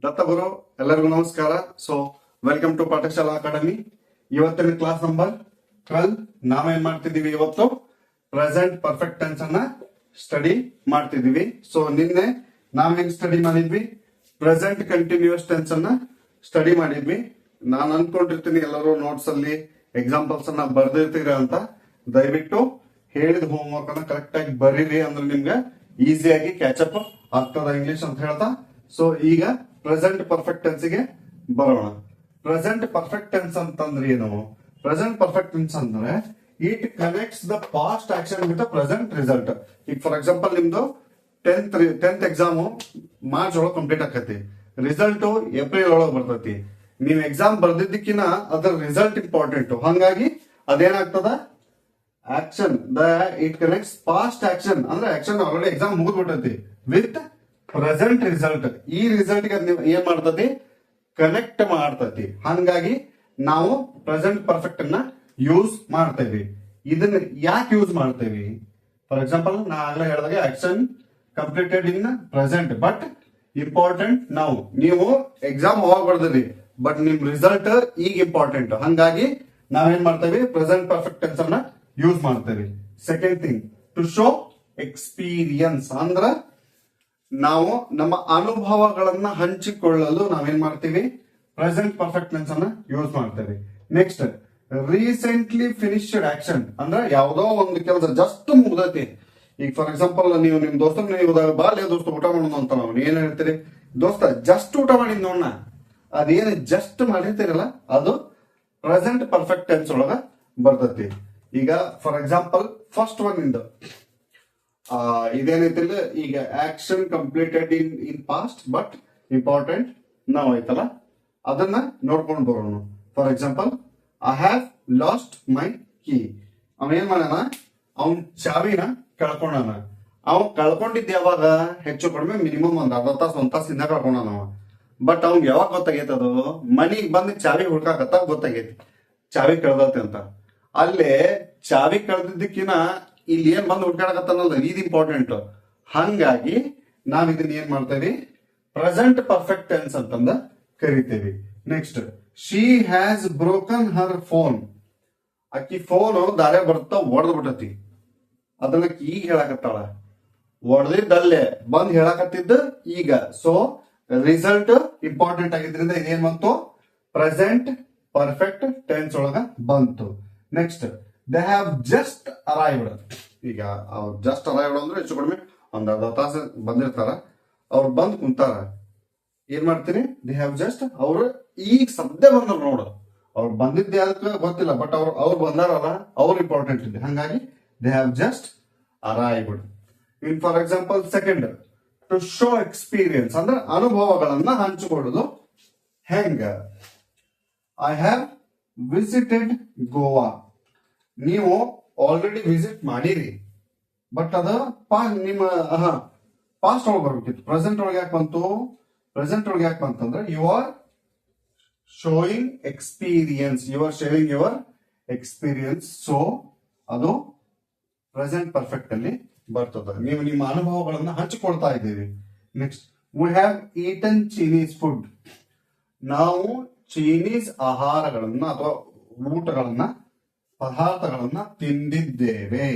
ದತ್ತಗುರು ಎಲ್ಲರಿಗೂ ನಮಸ್ಕಾರ. So welcome to Pathshala academy. ಇವತ್ತಿನ ಕ್ಲಾಸ್ ನಂಬರ್ 12. ನಾವೇನ್ ಮಾಡ್ತಿದೀವಿ, ಇವತ್ತು ಪ್ರೆಸೆಂಟ್ ಪರ್ಫೆಕ್ಟ್ ಟೆನ್ಸ್ ಅನ್ನ ಸ್ಟಡಿ ಮಾಡ್ತಿದೀವಿ. ಸೊ ನಿನ್ನೆ ನಾವೇನ್ ಸ್ಟಡಿ ಮಾಡಿದ್ವಿ, ಪ್ರೆಸೆಂಟ್ ಕಂಟಿನ್ಯೂಸ್ ಟೆನ್ಸ್ ಅನ್ನ ಸ್ಟಡಿ ಮಾಡಿದ್ವಿ. ನಾನು ಅನ್ಕೊಂಡಿರ್ತೀನಿ ಎಲ್ಲರೂ ನೋಟ್ಸ್ ಅಲ್ಲಿ ಎಕ್ಸಾಂಪಲ್ಸ್ ಅನ್ನ ಬರ್ದಿರ್ತೀರ ಅಂತ. ದಯವಿಟ್ಟು ಹೇಳಿದ ಹೋಮ್ ವರ್ಕ್ ಅನ್ನ ಕರೆಕ್ಟ್ ಆಗಿ ಬರೀರಿ, ಅಂದ್ರೆ ನಿಮ್ಗೆ ಈಸಿಯಾಗಿ ಕ್ಯಾಚಪ್ ಆಗ್ತದ ಇಂಗ್ಲಿಷ್ ಅಂತ ಹೇಳ್ತಾ. ಸೊ ಈಗ ಪ್ರೆಸೆಂಟ್ ಪರ್ಫೆಕ್ಟ್ ಟೆನ್ಸ್ ಗೆ ಬರೋಣ. ಪ್ರೆಸೆಂಟ್ ಪರ್ಫೆಕ್ಟ್ ಟೆನ್ಸ್ ಅಂತಂದ್ರೆ ಏನು? ಪ್ರೆಸೆಂಟ್ ಪರ್ಫೆಕ್ಟ್ ಟೆನ್ಸ್ ಅಂದ್ರೆ it connects the past action with the present result. ಈಗ ಫಾರ್ ಎಕ್ಸಾಂಪಲ್ ನಿಮ್ದು ಟೆಂತ್ ಎಕ್ಸಾಮ್ ಮಾರ್ಚ್ ಒಳಗೆ ಕಂಪ್ಲೀಟ್ ಆಕತಿ, ರಿಸಲ್ಟ್ ಏಪ್ರಿಲ್ ಒಳಗೆ ಬರ್ತೈತಿ. ನೀವು ಎಕ್ಸಾಮ್ ಬರ್ದಿದ್ದಕ್ಕಿನ ಅದರ ರಿಸಲ್ಟ್ ಇಂಪಾರ್ಟೆಂಟ್. ಹಂಗಾಗಿ ಅದೇನಾಗ್ತದ, action it connects past action ಅಂದ್ರೆ ಆಕ್ಷನ್ ಆಲ್ರೆಡಿ ಎಕ್ಸಾಮ್ ಮುಗಿದ್ಬಿಟ್ಟೈತಿ ವಿತ್ ಪ್ರೆಸೆಂಟ್ ರಿಸಲ್ಟ್. ಈ ರಿಸಲ್ಟ್ ಗೆ ಏನ್ ಮಾಡ್ತತಿ, ಕನೆಕ್ಟ್ ಮಾಡ್ತತಿ. ಹಂಗಾಗಿ ನಾವು ಪ್ರೆಸೆಂಟ್ ಪರ್ಫೆಕ್ಟ್ ಅನ್ನ ಯೂಸ್ ಮಾಡ್ತೇವೆ. ಇದನ್ನ ಯಾಕೆ ಯೂಸ್ ಮಾಡ್ತೇವೆ? ಫಾರ್ ಎಕ್ಸಾಂಪಲ್ ನಾ ಆಗ್ಲೇ ಹೇಳಿದಾಗ action completed in present but important ನಾವು. ನೀವು ಎಕ್ಸಾಮ್ ಅವಾಗ ಬರ್ದಿರಿ ಬಟ್ ನಿಮ್ ರಿಸಲ್ಟ್ ಈಗ ಇಂಪಾರ್ಟೆಂಟ್. ಹಂಗಾಗಿ ನಾವೇನ್ ಮಾಡ್ತೇವೆ, ಪ್ರೆಸೆಂಟ್ ಪರ್ಫೆಕ್ಟ್ ಟೆನ್ಸ್ ಅನ್ನ ಯೂಸ್ ಮಾಡ್ತೇವೆ. Second thing, to show experience ಅಂದ್ರ ನಾವು ನಮ್ಮ ಅನುಭವಗಳನ್ನ ಹಂಚಿಕೊಳ್ಳಲು ನಾವೇನ್ ಮಾಡ್ತೀವಿ, ಪ್ರೆಸೆಂಟ್ ಪರ್ಫೆಕ್ಟ್ ಟೆನ್ಸ್ ಅನ್ನ ಯೂಸ್ ಮಾಡ್ತೇವೆ. ನೆಕ್ಸ್ಟ್, ರೀಸೆಂಟ್ಲಿ ಫಿನಿಶ್ಡ್ ಆಕ್ಷನ್ ಅಂದ್ರೆ ಯಾವ್ದೋ ಒಂದು ಕೆಲಸ ಜಸ್ಟ್ ಮುಗ್ದೈತಿ. ಈಗ ಫಾರ್ ಎಕ್ಸಾಂಪಲ್ ನೀವು ನಿಮ್ ದೋಸ್ತ ಬಾಲ್ಯ ದೋಸ್ತ ಊಟ ಮಾಡೋದು ಅಂತ ನಾವು ಏನ್ ಹೇಳ್ತೀರಿ, ದೋಸ್ತ ಜಸ್ಟ್ ಊಟ ಮಾಡಿದ್ ನೋಡ. ಅದೇನು ಜಸ್ಟ್ ಮಾಡಿರ್ತೀರಲ್ಲ ಅದು ಪ್ರೆಸೆಂಟ್ ಪರ್ಫೆಕ್ಟ್ ಟೆನ್ಸ್ ಒಳಗ ಬರ್ತೈತಿ. ಈಗ ಫಾರ್ ಎಕ್ಸಾಂಪಲ್ ಫಸ್ಟ್ ಒನ್ ಇಂದ ಇದೇನೈತಿಲ್ಲ, ಈಗ action completed in past but important ನಾವು ಐತಲ್ಲ, ಅದನ್ನ ನೋಡ್ಕೊಂಡು ಬರೋಣ. For example, I have lost my key. ಅವ ಏನ್ ಮಾಡ್ಯಾನ, ಅವನ್ ಚಾವಿನ ಕಳ್ಕೊಂಡಾನ. ಅವ್ ಕಳ್ಕೊಂಡಿದ್ದ ಯಾವಾಗ, ಹೆಚ್ಚು ಕಡಿಮೆ ಮಿನಿಮಮ್ ಒಂದ್ ಅರ್ಧ ತಾಸು ಒಂದ್ ತಾಸಿಂದ ಕಳ್ಕೊಂಡಾನ ಅವ. ಬಟ್ ಅವ್ನ್ ಯಾವಾಗ ಗೊತ್ತಾಗೈತೆ, ಅದು ಮನಿಗ್ ಬಂದ್ ಚಾವಿ ಹುಡ್ಕಾಕತ್ತ ಗೊತ್ತಾಗೈತಿ ಚಾವಿ ಕಳ್ದತೆ ಅಂತ. ಅಲ್ಲೇ ಚಾವಿ ಕಳ್ದಿದ್ದಕ್ಕಿನ ಇಲ್ಲಿ ಏನ್ ಬಂದು ಹುಡ್ಕಾಡಕತ್ತಲ್ಲ ಇದು ಇಂಪಾರ್ಟೆಂಟ್. ಹಂಗಾಗಿ ನಾವ್ ಇದನ್ನ ಏನ್ ಮಾಡ್ತೇವಿ, ಪ್ರೆಸೆಂಟ್ ಪರ್ಫೆಕ್ಟ್ ಟೆನ್ಸ್ ಅಂತಂದ ಕರಿತೇವಿ. Next, she has broken her phone. ಅಕ್ಕಿ ಫೋನ್ ದಾರೆ ಬರ್ತಾ ಒಡೆದ್ ಬಿಟ್ಟತಿ, ಅದನ್ನ ಈಗ ಹೇಳಕತ್ತಾಳ. ಒಡೆದಿದ್ದಲ್ಲೇ ಬಂದ್ ಹೇಳಕತ್ತಿದ್ದ ಈಗ. ಸೊ ರಿಸಲ್ಟ್ ಇಂಪಾರ್ಟೆಂಟ್ ಆಗಿದ್ರಿಂದ ಇದೇನ್ ಬಂತು, ಪ್ರೆಸೆಂಟ್ ಪರ್ಫೆಕ್ಟ್ ಟೆನ್ಸ್ ಒಳಗ ಬಂತು. Next, they have just arrived. ಈಗ ಅವ್ರು ಜಸ್ಟ್ ಅರೈವ್ಡ್ ಅಂದ್ರೆ ಹೆಚ್ಚು ಕಡಿಮೆ ಒಂದ್ ಅರ್ಧ ತಾಸು ಬಂದಿರ್ತಾರ, ಅವ್ರು ಬಂದ್ ಕುಂತಾರ. ಏನ್ ಮಾಡ್ತೀರಿ, ದೇ ಹ್ಯಾವ್ ಜಸ್ಟ್, ಅವ್ರು ಈಗ ಸದ್ಯ ಬಂದ್ರು ನೋಡು. ಅವ್ರು ಬಂದಿದ್ದೆ ಅದಕ್ಕೆ ಗೊತ್ತಿಲ್ಲ ಬಟ್ ಅವ್ರು ಬಂದಾರಲ್ಲ, ಅವ್ರು ಇಂಪಾರ್ಟೆಂಟ್ ಇದೆ. ಹಂಗಾಗಿ they have just arrived. In for example second, to show experience ಅಂದ್ರೆ ಅನುಭವಗಳನ್ನ ಹಂಚಿಕೊಳ್ಳೋದು. ಹೆಂಗ, ಐ ಹ್ಯಾವ್ ವಿಸಿಟೆಡ್ ಗೋವಾ. ನೀವು ಆಲ್ರೆಡಿ ವಿಸಿಟ್ ಮಾಡಿರಿ ಬಟ್ ಅದ ನಿಮ್ಮ ಪಾಸ್ಟ್ ಒಳಗೆ ಬರ್ಬೇಕಿತ್ತು. ಪ್ರೆಸೆಂಟ್ ಒಳಗೆ ಯಾಕೆ ಬಂತು, ಪ್ರೆಸೆಂಟ್ ಒಳಗೆ ಯಾಕೆ ಬಂತಂದ್ರೆ you are showing experience, you are sharing your experience. So ಅದು ಪ್ರೆಸೆಂಟ್ ಪರ್ಫೆಕ್ಟ್ ಅಲ್ಲಿ ಬರ್ತದೆ. ನೀವು ನಿಮ್ಮ ಅನುಭವಗಳನ್ನ ಹಂಚಿಕೊಳ್ತಾ ಇದ್ದೀವಿ. Next, we have eaten Chinese food. ನಾವು ಚೈನೀಸ್ ಆಹಾರಗಳನ್ನ ಅಥವಾ ಊಟಗಳನ್ನ ಪದಾರ್ಥಗಳನ್ನ ತಿಂದಿದ್ದೇವೆ.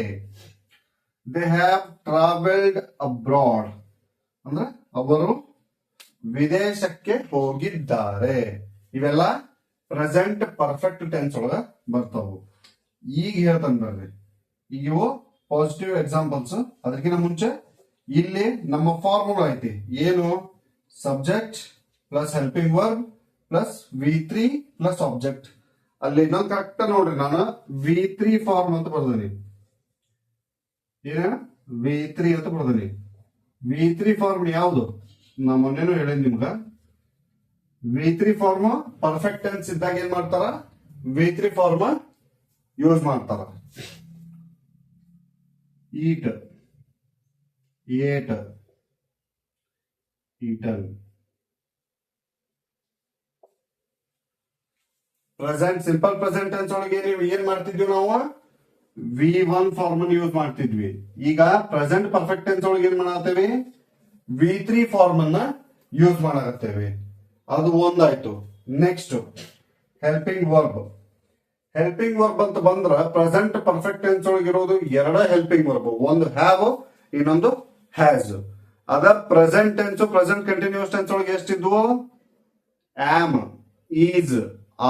ದೇ ಹ್ಯಾವ್ ಟ್ರಾವೆಲ್ಡ್ ಅಬ್ರಾಡ್ ಅಂದ್ರೆ ಅವರು ವಿದೇಶಕ್ಕೆ ಹೋಗಿದ್ದಾರೆ. ಇವೆಲ್ಲ ಪ್ರೆಸೆಂಟ್ ಪರ್ಫೆಕ್ಟ್ ಟೆನ್ಸ್ ಒಳಗ ಬರ್ತಾವು. ಈಗ ಹೇಳ್ತಾನೆ ಬರ್ರಿ, ಇವು ಪಾಸಿಟಿವ್ ಎಕ್ಸಾಂಪಲ್ಸ್. ಅದಕ್ಕಿಂತ ಮುಂಚೆ ಇಲ್ಲಿ ನಮ್ಮ ಫಾರ್ಮುಲಾ ಐತಿ. ಏನು, subject plus helping verb plus V3 plus object. ಅಲ್ಲಿ ಇನ್ನೊಂದು ಕರೆಕ್ಟ್ ನೋಡ್ರಿ, ನಾನು V3 ಫಾರ್ಮ್ ಅಂತ ಬರ್ದೀನಿ. ಏನ V3 ಅಂತ ಬರ್ದೀನಿ. V3 ಫಾರ್ಮ್ ಯಾವುದು, ನಾ ಮೊನ್ನೆನೂ ಹೇಳಿದ್ ನಿಮ್ಗ. V3 ಫಾರ್ಮ್ ಪರ್ಫೆಕ್ಟ್ ಟೆನ್ಸ್ ಇದ್ದಾಗ ಏನ್ ಮಾಡ್ತಾರ, V3 ಫಾರ್ಮ್ ಯೂಸ್ ಮಾಡ್ತಾರ. Eat, ate, eaten. Present simple present tense ಒಳಗೆ ನೀವು ಏನ್ ಮಾಡ್ತಿದ್ವಿ, ನಾವು V1 ಫಾರ್ಮ್ ಯೂಸ್ ಮಾಡ್ತಿದ್ವಿ. ಈಗ ಪ್ರೆಸೆಂಟ್ ಪರ್ಫೆಕ್ಟ್ ಟೆನ್ಸ್ ಒಳಗೆ ಏನ್ ಮಾಡತ್ತೇವೆ, V3 ಫಾರ್ಮ್ ಅನ್ನ ಯೂಸ್ ಮಾಡಾಕತ್ತೇವೆ. ಅದು ಒಂದಾಯ್ತು. Next helping verb. Helping verb ಅಂತ ಬಂದ್ರ ಪ್ರೆಸೆಂಟ್ ಪರ್ಫೆಕ್ಟ್ ಟೆನ್ಸ್ ಒಳಗಿರೋದು ಎರಡ ಹೆಲ್ಪಿಂಗ್ ವರ್ಬ್, ಒಂದು ಹ್ಯಾವ್, ಇನ್ನೊಂದು ಹ್ಯಾಸ್. ಅದ present tense, present continuous tense ಒಳಗೆ ಎಷ್ಟಿದ್ವು? ಆಮ್, ಈಸ್,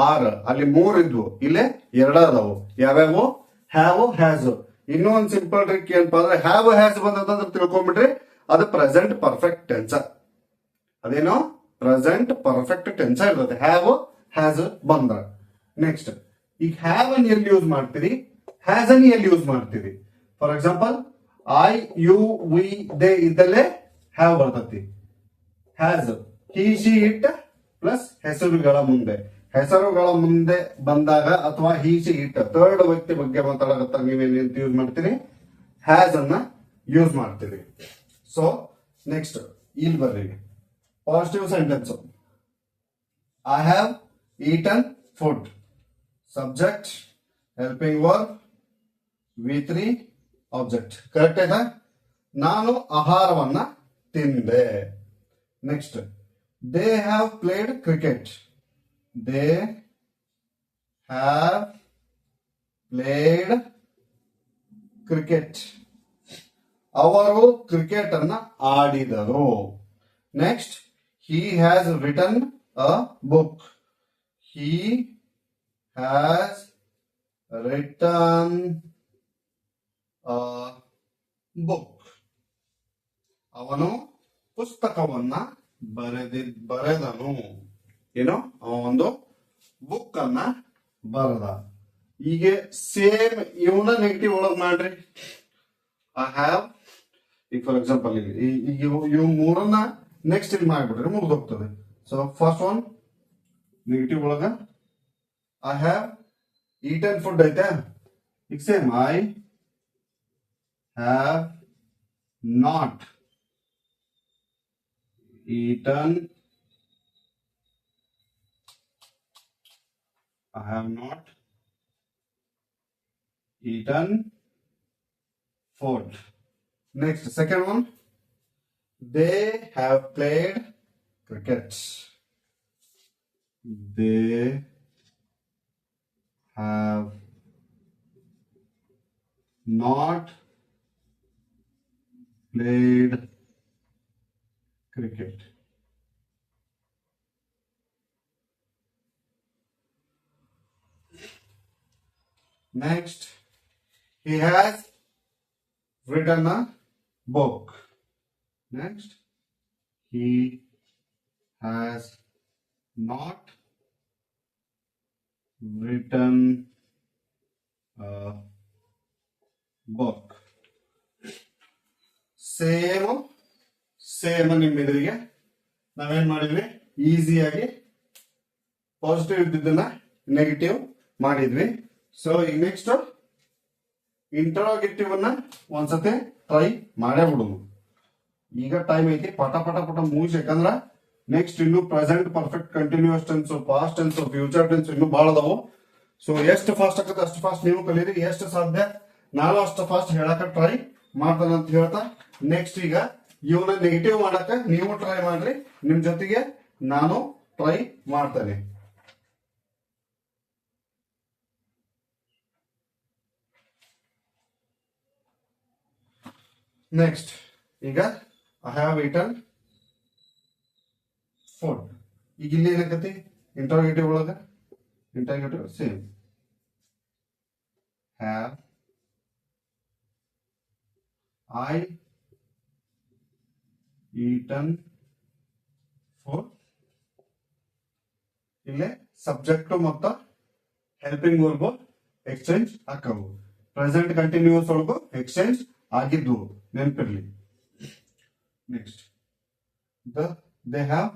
ಆರ್, ಅಲ್ಲಿ 3 ಇದ್ವು, ಇಲ್ಲೇ 2 ಅದಾವು. ಯಾವ್ಯಾವು? Have, has. ಇನ್ನೂ ಒಂದು ಸಿಂಪಲ್ ಟ್ರಿಕ್ ಏನಪ್ಪಾ ಅಂದ್ರೆ, ಹ್ಯಾವ್ ಹ್ಯಾಸ್ ಬಂದಂದ್ರೆ ತಿಳ್ಕೊಂಡ್ಬಿಟ್ರಿ ಅದು ಪ್ರೆಸೆಂಟ್ ಪರ್ಫೆಕ್ಟ್ ಟೆನ್ಸ್. ಅದೇನೋ ಪ್ರೆಸೆಂಟ್ ಪರ್ಫೆಕ್ಟ್ ಟೆನ್ಸ್ ಇರ್ತದೆ ಹ್ಯಾವ್ ಹ್ಯಾಸ್ ಬಂದ್ರ. ನೆಕ್ಸ್ಟ್ ಈಗ ಹ್ಯಾವ್ ಅನ್ನು ಎಲ್ಲಿ ಯೂಸ್ ಮಾಡ್ತೀರಿ, ಹ್ಯಾಸ್ ಅನ್ನು ಎಲ್ಲಿ ಯೂಸ್ ಮಾಡ್ತೀರಿ? For example I, you, we, they ಇದ್ದಲ್ಲೇ ಹ್ಯಾವ್ ಬರ್ತತಿ. Has he, she, it plus ಹೆಸರುಗಳ ಮುಂದೆ. ಹೆಸರುಗಳ ಮುಂದೆ ಬಂದಾಗ ಅಥವಾ ಹಿ, ಶಿ, ಇಟ್ ಥರ್ಡ್ ವ್ಯಕ್ತಿ ಬಗ್ಗೆ ಮಾತಾಡಕತ್ತ ನೀವೇನು ಯೂಸ್ ಮಾಡ್ತೀರಿ? ಹ್ಯಾಸ್ ಅನ್ನ ಯೂಸ್ ಮಾಡ್ತೀರಿ. ಸೊ ನೆಕ್ಸ್ಟ್ ಇಲ್ಲಿ ಬರ್ರಿ, positive sentence. I have eaten food. Subject, helping verb, V3, object. Correct ಆಯ್ತಾ? ನಾನು ಆಹಾರವನ್ನ ತಿಂದೆ. Next they have played cricket. They have played cricket. ಅವರು ಕ್ರಿಕೆಟ್ ಅನ್ನ ಆಡಿದರು. Next he has written a book. He has written a book. ಅವನು ಪುಸ್ತಕವನ್ನ ಬರೆದನು. ಏನು? ಒಂದು ಬುಕ್ ಅನ್ನ ಬರೆದ. ಹೀಗೆ ಸೇಮ್ ಇವನ್ನ ನೆಗೆಟಿವ್ ಒಳಗ್ ಮಾಡ್ರಿ. ಐ ಹ್ಯಾವ್, ಈಗ ಫಾರ್ ಎಕ್ಸಾಂಪಲ್ ಇಲ್ಲಿ ಇವು ಮೂರನ್ನ ನೆಕ್ಸ್ಟ್ ಇಲ್ಲಿ ಮಾಡ್ಬಿಟ್ರೆ ಮುಗಿದೋಗ್ತದೆ. ಸೊ ಫಸ್ಟ್ ಒನ್ ನೆಗೆಟಿವ್ ಒಳಗ ಐ ಹ್ಯಾವ್ ಈಟನ್ ಫುಡ್ ಐತೆ. ಈಗ same I have not eaten, I have not eaten food. Next, second one. They have played cricket. They have not played cricket. Next, he has written a book. Next, he has not written a book. Same ನಿಮ್ಮ ಎದುರಿಗೆ ನಾವೇನ್ ಮಾಡಿದ್ವಿ, ಈಸಿಯಾಗಿ positive ಇದ್ದಿದ್ದನ್ನ negative ಮಾಡಿದ್ವಿ. So ಈಗ next interrogative ಅನ್ನ ಒಂದ್ಸತಿ ಟ್ರೈ ಮಾಡೇ ಬಿಡುದು. ಈಗ ಟೈಮ್ ಐತಿ, ಪಟ ಪಟ ಪಟ ಮುಗಿಸಿ. ಯಾಕಂದ್ರ ನೆಕ್ಸ್ಟ್ ಇನ್ನು present perfect continuous tense, past tense, future tense ಇನ್ನು ಬಹಳ ಅದಾವು. ಸೊ ಎಷ್ಟು ಫಾಸ್ಟ್ ಆಗತ್ತೆ ಅಷ್ಟು ಫಾಸ್ಟ್ ನೀವು ಕಲೀರಿ. ಎಷ್ಟು ಸಾಧ್ಯ ನಾನು ಅಷ್ಟು ಫಾಸ್ಟ್ ಹೇಳಕ ಟ್ರೈ ಮಾಡ್ತಾನೆ ಅಂತ ಹೇಳ್ತಾ, ನೆಕ್ಸ್ಟ್ ಈಗ ಇವನ್ನ ನೆಗೆಟಿವ್ ಮಾಡಕ ನೀವು ಟ್ರೈ ಮಾಡ್ರಿ, ನಿಮ್ ಜೊತೆಗೆ ನಾನು ಟ್ರೈ ಮಾಡ್ತೇನೆ. ನೆಕ್ಸ್ಟ್ ಈಗ ಐ ಹ್ಯಾವ್ ಈಟನ್ ಫುಡ್. ಈಗ ಇಲ್ಲಿ ಏನಾಕತಿ ಇಂಟರೋಗೇಟಿವ್ ಒಳಗ, interrogative same have I eaten food. ಇಲ್ಲೇ ಸಬ್ಜೆಕ್ಟ್ ಮತ್ತು ಹೆಲ್ಪಿಂಗ್ ವರ್ಬ್ ಎಕ್ಸ್ಚೇಂಜ್ ಹಾಕವು. ಪ್ರೆಸೆಂಟ್ ಕಂಟಿನ್ಯೂಸ್ ಒಳಗು ಎಕ್ಸ್ಚೇಂಜ್ ಆಗಿದ್ದು ನೆನಪಿರ್ಲಿ. Next they have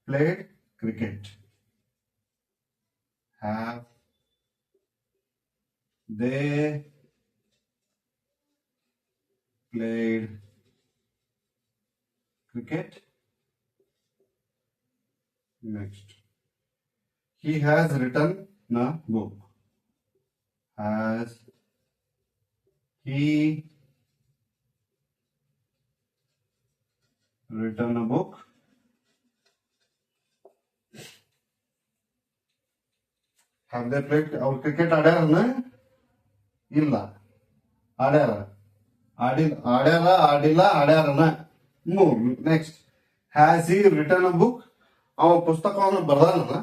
played cricket. Have they played cricket. Next he has written a book. Has he written a book? Have they played ಅವ್ರು cricket ಆಡ್ಯಾರನ ಇಲ್ಲ ಆಡ್ಯಾರ ಆಡಿಲ್ಲ ಆಡ್ಯಾರನ move next has he written a book ಅವ ಪುಸ್ತಕವನ್ನು ಬರ್ದಾನ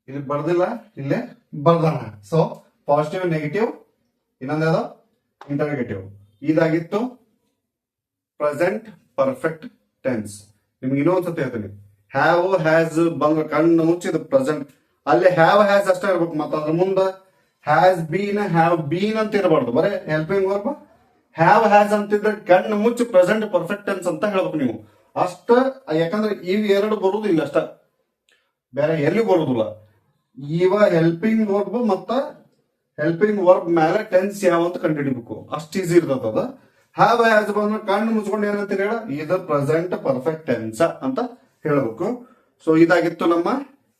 ಇಲ್ಲಿ ಬರ್ದಿಲ್ಲ ಇಲ್ಲೇ ಬರ್ದಾನ ಸೊ ಪಾಸಿಟಿವ್ ನೆಗೆಟಿವ್ ಇನ್ನೊಂದು ಯಾವ್ದು ಇಂಟರ್ಗೇಟಿವ್ ಇದಾಗಿತ್ತು ಪ್ರೆಸೆಂಟ್ ಪರ್ಫೆಕ್ಟ್ ಟೆನ್ಸ್ ನಿಮ್ಗೆ ಇನ್ನೊಂದ್ಸತಿ ಹೇಳ್ತೀನಿ ಹ್ಯಾವ್ ಹ್ಯಾಸ್ ಬಂದ ಕಣ್ಣು ಮುಚ್ಚಿದ ಪ್ರೆಸೆಂಟ್ ಅಲ್ಲಿ ಹ್ಯಾವ್ ಹ್ಯಾಸ್ ಅಷ್ಟೇ ಇರ್ಬೇಕು ಮತ್ತ ಅದ್ರ ಮುಂದೆ ಹ್ಯಾಸ್ ಬೀನ್ ಹ್ಯಾವ್ ಬೀನ್ ಅಂತ ಇರಬಾರ್ದು ಬರೇ ಹೆಲ್ಪಿಂಗ್ ವರ್ಬ್ ಹ್ಯಾವ್ ಹ್ಯಾಸ್ ಅಂತಿದ್ರೆ ಕಣ್ಣು ಮುಚ್ಚಿ ಪ್ರೆಸೆಂಟ್ ಪರ್ಫೆಕ್ಟ್ ಟೆನ್ಸ್ ಅಂತ ಹೇಳ್ಬೇಕು ನೀವು ಅಷ್ಟ ಯಾಕಂದ್ರೆ ಇವ್ ಎರಡು ಬರುದು ಇಲ್ಲ ಅಷ್ಟ ಬೇರೆ ಎಲ್ಲಿ ಬರುದಿಲ್ಲ ಇವ ಹೆಲ್ಪಿಂಗ್ ವರ್ಬ್ ಮತ್ತ ಹೆಲ್ಪಿಂಗ್ ವರ್ಬ್ ಮೇಲೆ ಟೆನ್ಸ್ ಯಾವ ಅಂತ ಕಂಡುಹಿಡಿಬೇಕು ಅಷ್ಟು ಈಸಿ ಇರ್ತದ ಅದ ಹ್ಯಾವ್ ಹ್ಯಾಸ್ ಬಂದ್ರೆ ಕಣ್ಣು ಮುಚ್ಕೊಂಡು ಏನಂತ ಹೇಳ ಇದು ಪ್ರೆಸೆಂಟ್ ಪರ್ಫೆಕ್ಟ್ ಟೆನ್ಸ್ ಅಂತ ಹೇಳ್ಬೇಕು ಸೊ ಇದಾಗಿತ್ತು ನಮ್ಮ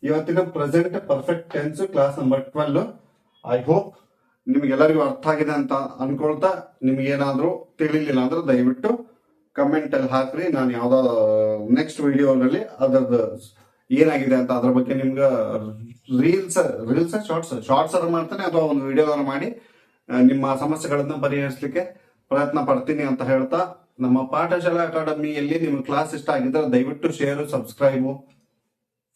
ಇವತ್ತಿನ present perfect tense class number 12 I hope ನಿಮ್ಗೆಲ್ಲರಿಗೂ ಅರ್ಥ ಆಗಿದೆ ಅಂತ ಅನ್ಕೊಳ್ತಾ ನಿಮ್ಗೇನಾದ್ರೂ ತಿಳಿಲಿಲ್ಲ ಅಂದ್ರೆ ದಯವಿಟ್ಟು ಕಮೆಂಟ್ ಅಲ್ಲಿ ಹಾಕ್ರಿ ನಾನು ಯಾವ್ದೋ ನೆಕ್ಸ್ಟ್ ವಿಡಿಯೋನಲ್ಲಿ ಅದರದ್ದು ಏನಾಗಿದೆ ಅಂತ ಅದ್ರ ಬಗ್ಗೆ ನಿಮ್ಗೆ ರೀಲ್ಸ್ ಶಾರ್ಟ್ಸ್ ಮಾಡ್ತೇನೆ ಅಥವಾ ಒಂದು ವಿಡಿಯೋ ಮಾಡಿ ನಿಮ್ಮ ಸಮಸ್ಯೆಗಳನ್ನ ಪರಿಹರಿಸಲಿಕ್ಕೆ ಪ್ರಯತ್ನ ಪಡ್ತೀನಿ ಅಂತ ಹೇಳ್ತಾ ನಮ್ಮ ಪಾಠಶಾಲಾ ಅಕಾಡೆಮಿಯಲ್ಲಿ ನಿಮ್ಗೆ ಕ್ಲಾಸ್ ಇಷ್ಟ ಆಗಿದ್ರೆ ದಯವಿಟ್ಟು ಶೇರ್ ಸಬ್ಸ್ಕ್ರೈಬ್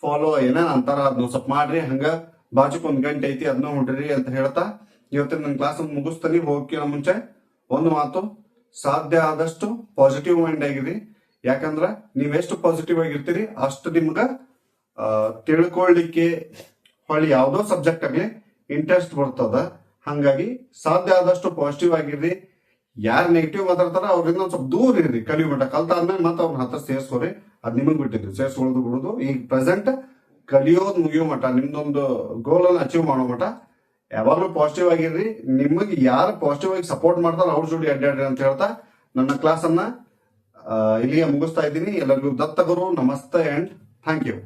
ಫಾಲೋ ಏನೇನ್ ಅಂತಾರ ಅದನ್ನ ಸ್ವಲ್ಪ ಮಾಡ್ರಿ ಹಂಗ ಬಾಜುಕ್ ಒಂದ್ ಗಂಟೆ ಐತಿ ಅದನ್ನ ಹೊಡ್ರಿ ಅಂತ ಹೇಳ್ತಾ ಇವತ್ತಿನ ನನ್ನ ಕ್ಲಾಸ್ ಮುಗಿಸ್ತೀನಿ ಹೋಗಕ್ಕಿಂತ ಮುಂಚೆ ಒಂದು ಮಾತು ಸಾಧ್ಯ ಆದಷ್ಟು ಪಾಸಿಟಿವ್ ಮೈಂಡ್ ಆಗಿರಿ ಯಾಕಂದ್ರ ನೀವೆಷ್ಟು ಪಾಸಿಟಿವ್ ಆಗಿರ್ತೀರಿ ಅಷ್ಟು ನಿಮ್ಗ ತಿಳ್ಕೊಳ್ಳಿಕ್ಕೆ ಹೊಳ್ಳಿ ಯಾವ್ದೋ ಸಬ್ಜೆಕ್ಟ್ ಆಗ್ಲಿ ಇಂಟ್ರೆಸ್ಟ್ ಬರ್ತದ ಹಂಗಾಗಿ ಸಾಧ್ಯ ಆದಷ್ಟು ಪಾಸಿಟಿವ್ ಆಗಿರ್ರಿ ಯಾರು ನೆಗೆಟಿವ್ ಮಾತಾಡ್ತಾರ ಅವ್ರಿಂದ ಒಂದ್ ಸ್ವಲ್ಪ ದೂರ ಇರ್ರಿ ಕಲಿಯೋ ಮಟ್ಟ ಕಲ್ತಾದ್ಮೇಲೆ ಮತ್ತೆ ಅವ್ರ ಹತ್ರ ಸೇರ್ಸ್ಕೋರಿ ಅದ್ ನಿಮಗ್ ಬಿಟ್ಟಿದ್ರಿ ಸೇರ್ಸ್ಕೊಳ್ಳೋದು ಬಿಡೋದು ಈಗ ಪ್ರೆಸೆಂಟ್ ಕಲಿಯೋದು ಮುಗಿಯೋ ಮಟ್ಟ ನಿಮ್ದೊಂದು ಗೋಲ್ ಅನ್ನ ಅಚೀವ್ ಮಾಡೋ ಮಟ್ಟ ಯಾವಾಗ್ಲೂ ಪಾಸಿಟಿವ್ ಆಗಿರ್ರಿ ನಿಮಗೆ ಯಾರು ಪಾಸಿಟಿವ್ ಆಗಿ ಸಪೋರ್ಟ್ ಮಾಡ್ತಾರ ಅವ್ರ ಜೋಡಿ ಅಡ್ಡಾಡ್ರಿ ಅಂತ ಹೇಳ್ತಾ ನನ್ನ ಕ್ಲಾಸ್ ಅನ್ನ ಇಲ್ಲಿಗೆ ಮುಗಿಸ್ತಾ ಇದ್ದೀನಿ ಎಲ್ಲರಿಗೂ ದತ್ತಗುರು ನಮಸ್ತೆ ಅಂಡ್ ಥ್ಯಾಂಕ್ ಯು